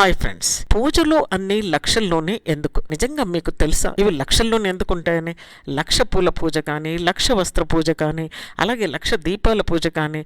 Hi friends, పూజలు అన్ని లక్షల్లోనే ఎందుకు? నిజంగా మీకు తెలుసా ఇవి లక్షల్లోనే ఎందుకు ఉంటాయని? లక్ష పూల పూజ కానీ, లక్ష వస్త్ర పూజ కానీ, అలాగే లక్ష దీపాల పూజ కానీ,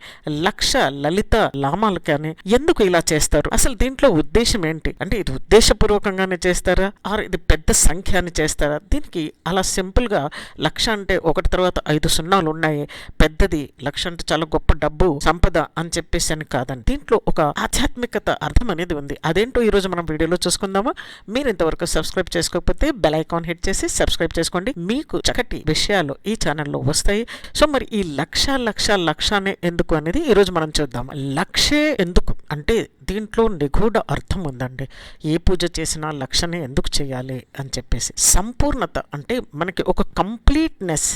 లక్ష లలిత లామాలు కానీ ఎందుకు ఇలా చేస్తారు? అసలు దీంట్లో ఉద్దేశం ఏంటి? అంటే ఇది ఉద్దేశపూర్వకంగానే చేస్తారా, ఆర్ ఇది పెద్ద సంఖ్య అని చేస్తారా? దీనికి అలా సింపుల్ గా లక్ష అంటే ఒకటి తర్వాత 5 సున్నాలు ఉన్నాయి, పెద్దది లక్ష అంటే చాలా గొప్ప డబ్బు సంపద అని చెప్పేసి అని కాదండి. దీంట్లో ఒక ఆధ్యాత్మికత అర్థం అనేది ఉంది. అదేంటో ఈరోజు మనం వీడియోలో చూసుకుందామా? మీరు ఇంతవరకు సబ్స్క్రైబ్ చేసుకోకపోతే బెల్ ఐకాన్ హిట్ చేసి సబ్స్క్రైబ్ చేసుకోండి. మీకు చక్కటి విషయాలు ఈ ఛానల్లో వస్తాయి. సో మరి ఈ లక్షనే ఎందుకు అనేది ఈరోజు మనం చూద్దాం. లక్షే ఎందుకు అంటే దీంట్లో నిగూఢ అర్థం ఉందండి. ఏ పూజ చేసినా లక్షనే ఎందుకు చేయాలి అని చెప్పేసి. సంపూర్ణత అంటే మనకి ఒక కంప్లీట్నెస్,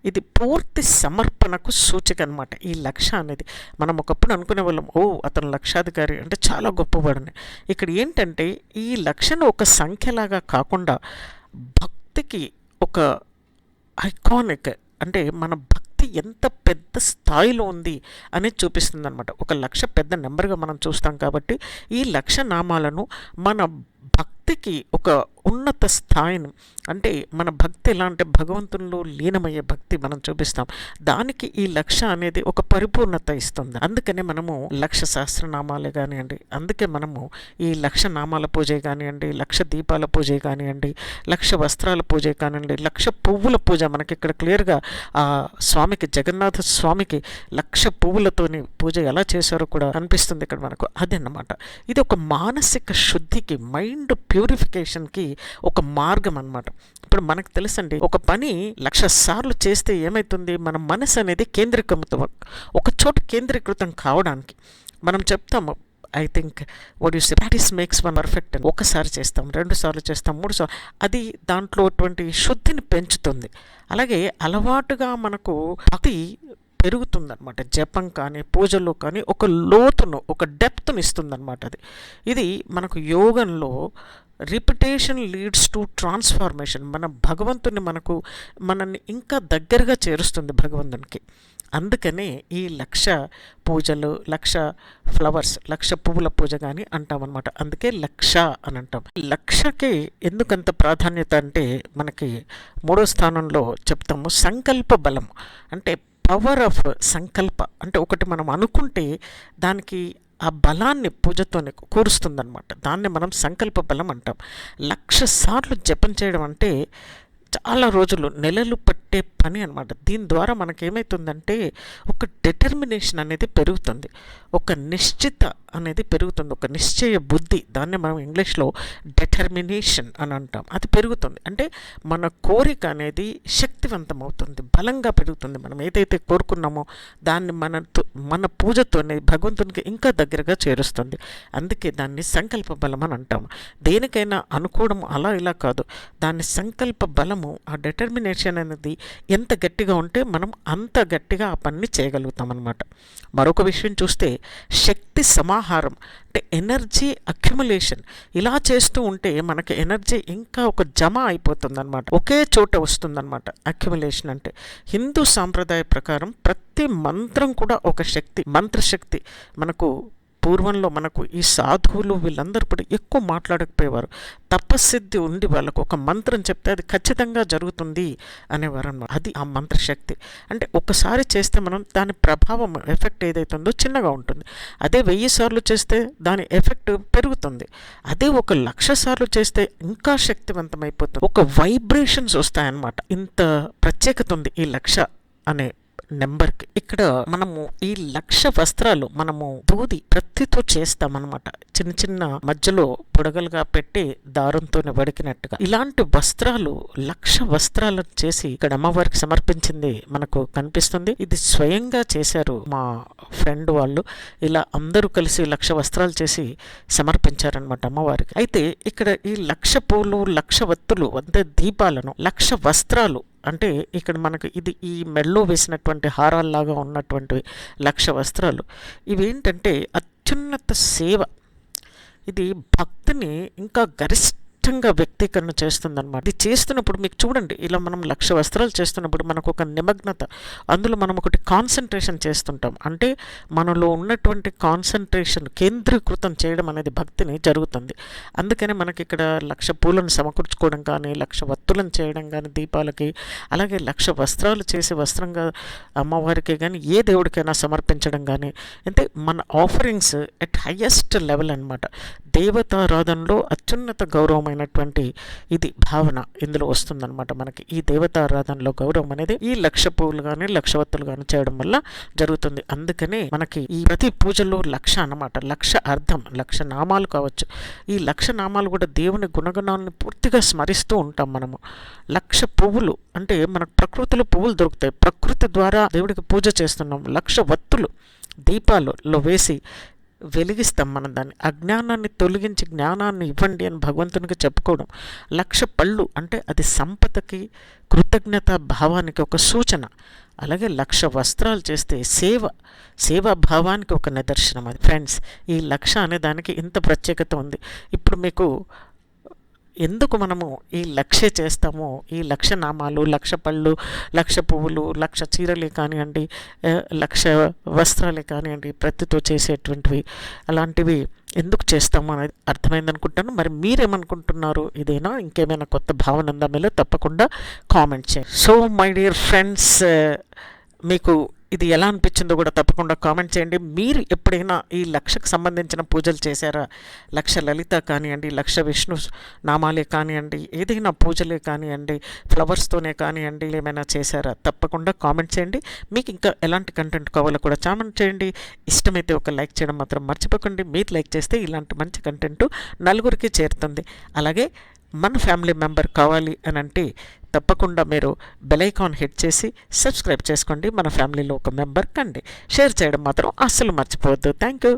ఇది పూర్తి సమర్పణకు సూచిక అనమాట. ఈ లక్ష అనేది మనం ఒకప్పుడు అనుకునే వాళ్ళం, ఓ అతను లక్షాధికారి అంటే చాలా గొప్పవాడని. ఇక్కడ ఏంటంటే ఈ లక్షను ఒక సంఖ్యలాగా కాకుండా భక్తికి ఒక ఐకానిక్, అంటే మన భక్తి ఎంత పెద్ద స్థాయిలో ఉంది అనేది చూపిస్తుంది అనమాట. ఒక లక్ష పెద్ద నెంబర్గా మనం చూస్తాం కాబట్టి ఈ లక్ష నామాలను మన భక్తికి ఒక ఉన్నత స్థాయిని, అంటే మన భక్తి ఎలా అంటే భగవంతునిలో లీనమయ్యే భక్తి మనం చూపిస్తాం. దానికి ఈ లక్ష అనేది ఒక పరిపూర్ణత ఇస్తుంది. అందుకనే మనము లక్ష సహస్రనామాలే కానివ్వండి, అందుకే మనము ఈ లక్ష నామాల పూజ కానివ్వండి, లక్ష దీపాల పూజ కానివ్వండి, లక్ష వస్త్రాల పూజ కానివ్వండి, లక్ష పువ్వుల పూజ మనకి ఇక్కడ క్లియర్గా ఆ స్వామికి, జగన్నాథ స్వామికి లక్ష పువ్వులతోని పూజ ఎలా చేశారో కూడా అనిపిస్తుంది ఇక్కడ మనకు. అదన్నమాట ఇది ఒక మానసిక శుద్ధికి, మైండ్ ప్యూరిఫికేషన్కి ఒక మార్గం అన్నమాట. ఇప్పుడు మనకు తెలుసండి, ఒక పని 1,00,000 సార్లు చేస్తే ఏమవుతుంది, మన మనసు అనేది ఒక చోట కేంద్రీకృతం కావడానికి మనం చెప్తాము, I think what you say, practice makes one perfect అని. ఒకసారి చేస్తాం, 2 సార్లు చేస్తాం, 3 సార్లు, అది దాంట్లో అటువంటి శుద్ధిని పెంచుతుంది. అలాగే అలవాటుగా మనకు భక్తి పెరుగుతుందన్నమాట. జపం కానీ పూజల్లో కానీ ఒక లోతును, ఒక డెప్త్ను ఇస్తుందన్నమాట. ఇది మనకు యోగంలో రిపిటేషన్ లీడ్స్ టు ట్రాన్స్ఫార్మేషన్. మన భగవంతుని మనల్ని ఇంకా దగ్గరగా చేరుస్తుంది భగవంతునికి. అందుకనే ఈ లక్ష పూజలు, లక్ష ఫ్లవర్స్, లక్ష పువ్వుల పూజ కానీ అంటామన్నమాట. అందుకే లక్ష అని అంటాం. లక్షకి ఎందుకంత ప్రాధాన్యత అంటే మనకి 3వ స్థానంలో చెప్తాము సంకల్ప బలం. అంటే పవర్ ఆఫ్ సంకల్ప, అంటే ఒకటి మనం అనుకుంటే దానికి ఆ బలాన్ని పూజతోనే కూరుస్తుందన్నమాట. దాన్ని మనం సంకల్ప బలం అంటాం. 1,00,000 సార్లు జపం చేయడం అంటే చాలా రోజులు, నెలలు పట్టే పని అనమాట. దీని ద్వారా మనకేమవుతుందంటే ఒక డిటర్మినేషన్ అనేది పెరుగుతుంది, ఒక నిశ్చిత అనేది పెరుగుతుంది, ఒక నిశ్చయ బుద్ధి, దాన్ని మనం ఇంగ్లీష్లో డిటర్మినేషన్ అని అంటాం. అది పెరుగుతుంది. అంటే మన కోరిక అనేది శక్తివంతం అవుతుంది, బలంగా పెరుగుతుంది. మనం ఏదైతే కోరుకున్నామో దాన్ని మన పూజతోనే భగవంతునికి ఇంకా దగ్గరగా చేరుస్తుంది. అందుకే దాన్ని సంకల్ప బలం అని అంటాము. దేనికైనా అనుకోవడం అలా ఇలా కాదు, దాన్ని సంకల్ప బలము, ఆ డిటర్మినేషన్ అనేది ఎంత గట్టిగా ఉంటే మనం అంత గట్టిగా ఆ పనిని చేయగలుగుతాం అన్నమాట. మరొక విషయం చూస్తే శక్తి సమాహారం, అంటే ఎనర్జీ అక్యుములేషన్. ఇలా చేస్తూ ఉంటే మనకి ఎనర్జీ ఇంకా ఒక జమ అయిపోతుంది అనమాట, ఒకే చోట వస్తుందన్నమాట. అక్యుములేషన్ అంటే హిందూ సాంప్రదాయ ప్రకారం ప్రతి మంత్రం కూడా ఒక శక్తి, మంత్రశక్తి. మనకు పూర్వంలో మనకు ఈ సాధువులు వీళ్ళందరూ కూడా ఎక్కువ మాట్లాడకపోయేవారు. తపస్సిద్ధి ఉండి వాళ్ళకు ఒక మంత్రం చెప్తే అది ఖచ్చితంగా జరుగుతుంది అనేవారు అన్నమాట. అది ఆ మంత్రశక్తి. అంటే ఒకసారి చేస్తే మనం దాని ప్రభావం, ఎఫెక్ట్ ఏదైతుందో చిన్నగా ఉంటుంది. అదే 1000 సార్లు చేస్తే దాని ఎఫెక్ట్ పెరుగుతుంది. అదే ఒక 1,00,000 సార్లు చేస్తే ఇంకా శక్తివంతమైపోతుంది, ఒక వైబ్రేషన్స్ వస్తాయన్నమాట. ఇంత ప్రత్యేకత ఉంది ఈ 1,00,000 అనే నెంబర్కి. ఇక్కడ మనము ఈ 1,00,000 వస్త్రాలు మనము దూది ప్రత్తితో చేస్తామన్నమాట. చిన్న చిన్న మధ్యలో పొడగలుగా పెట్టి దారంతోనే వడికినట్టుగా ఇలాంటి వస్త్రాలు 1,00,000 వస్త్రాలను చేసి ఇక్కడ అమ్మవారికి సమర్పించింది మనకు కనిపిస్తుంది. ఇది స్వయంగా చేశారు మా ఫ్రెండ్ వాళ్ళు. ఇలా అందరూ కలిసి 1,00,000 వస్త్రాలు చేసి సమర్పించారనమాట అమ్మవారికి. అయితే ఇక్కడ ఈ 1,00,000 పూలు, 1,00,000 వత్తులు, అంటే దీపాలను, 1,00,000 వస్త్రాలు, అంటే ఇక్కడ మనకు ఇది ఈ మెడలో వేసినటువంటి హారాల్లాగా ఉన్నటువంటి 1,00,000 వస్త్రాలు. ఇవేంటంటే అత్యున్నత సేవ. ఇది భక్తిని ఇంకా స్పష్టంగా వ్యక్తీకరణ చేస్తుందన్నమాట. ఇది చేస్తున్నప్పుడు మీకు చూడండి, ఇలా మనం 1,00,000 వస్త్రాలు చేస్తున్నప్పుడు మనకు ఒక నిమగ్నత, అందులో మనం ఒకటి కాన్సన్ట్రేషన్ చేస్తుంటాం. అంటే మనలో ఉన్నటువంటి కాన్సన్ట్రేషన్ కేంద్రీకృతం చేయడం అనేది భక్తిని జరుగుతుంది. అందుకనే మనకి ఇక్కడ 1,00,000 పూలను సమకూర్చుకోవడం కానీ, 1,00,000 వత్తులను చేయడం కానీ దీపాలకి, అలాగే 1,00,000 వస్త్రాలు చేసి వస్త్రంగా అమ్మవారికి కానీ ఏ దేవుడికైనా సమర్పించడం కానీ, అంటే మన ఆఫరింగ్స్ ఎట్ హయ్యెస్ట్ లెవెల్ అనమాట. దేవతారాధనలో అత్యున్నత గౌరవమైనటువంటి ఇది భావన ఇందులో వస్తుందన్నమాట. మనకి ఈ దేవతారాధనలో గౌరవం అనేది ఈ 1,00,000 పువ్వులు కానీ 1,00,000 వత్తులు కానీ చేయడం వల్ల జరుగుతుంది. అందుకనే మనకి ఈ ప్రతి పూజలో 1,00,000 అన్నమాట. 1,00,000 అర్థం, 1,00,000 నామాలు కావచ్చు. ఈ 1,00,000 నామాలు కూడా దేవుని గుణగణాలను పూర్తిగా స్మరిస్తూ ఉంటాం మనము. 1,00,000 పువ్వులు అంటే మనకు ప్రకృతిలో పువ్వులు దొరుకుతాయి, ప్రకృతి ద్వారా దేవుడికి పూజ చేస్తున్నాం. 1,00,000 వత్తులు దీపాలలో వేసి వెలిగిస్తాం మనం దాన్ని. అజ్ఞానాన్ని తొలగించి జ్ఞానాన్ని ఇవ్వండి అని భగవంతునికి చెప్పుకోవడం. 1,00,000 పళ్ళు అంటే అది సంపదకి, కృతజ్ఞత భావానికి ఒక సూచన. అలాగే 1,00,000 వస్త్రాలు చేస్తే సేవాభావానికి ఒక నిదర్శనం అది. ఫ్రెండ్స్, ఈ 1,00,000 అనే దానికి ఇంత ప్రత్యేకత ఉంది. ఇప్పుడు మీకు ఎందుకు మనము ఈ 1,00,000 చేస్తామో, ఈ 1,00,000 నామాలు, 1,00,000 పళ్ళు, 1,00,000 పువ్వులు, 1,00,000 చీరలే కానివ్వండి, 1,00,000 వస్త్రాలే కానివ్వండి, ప్రతితో చేసేటువంటివి అలాంటివి ఎందుకు చేస్తాము అనేది అర్థమైందనుకుంటాను. మరి మీరేమనుకుంటున్నారు? ఇదేనా, ఇంకేమైనా కొత్త భావన ఉందా మీలో? తప్పకుండా కామెంట్ చేయండి. సో మై డియర్ ఫ్రెండ్స్, మీకు ఇది ఎలా అనిపించిందో కూడా తప్పకుండా కామెంట్ చేయండి. మీరు ఎప్పుడైనా ఈ 1,00,000కి సంబంధించిన పూజలు చేశారా? 1,00,000 లలిత కానివ్వండి, 1,00,000 విష్ణు నామాలే కానివ్వండి, ఏదైనా పూజలే కానివ్వండి, ఫ్లవర్స్తోనే కానివ్వండి, ఏమైనా చేశారా? తప్పకుండా కామెంట్ చేయండి. మీకు ఇంకా ఎలాంటి కంటెంట్ కావాలో కూడా కామెంట్ చేయండి. ఇష్టమైతే ఒక లైక్ చేయడం మాత్రం మర్చిపోకండి. మీరు లైక్ చేస్తే ఇలాంటి మంచి కంటెంట్ నలుగురికి చేరుతుంది. అలాగే మన ఫ్యామిలీ మెంబర్ కావాలి అని అంటే తప్పకుండా మీరు బెల్ ఐకాన్ హిట్ చేసి సబ్స్క్రైబ్ చేసుకోండి. మన ఫ్యామిలీలో ఒక మెంబర్ కండి. షేర్ చేయడం మాత్రం అస్సలు మర్చిపోవద్దు. Thank you.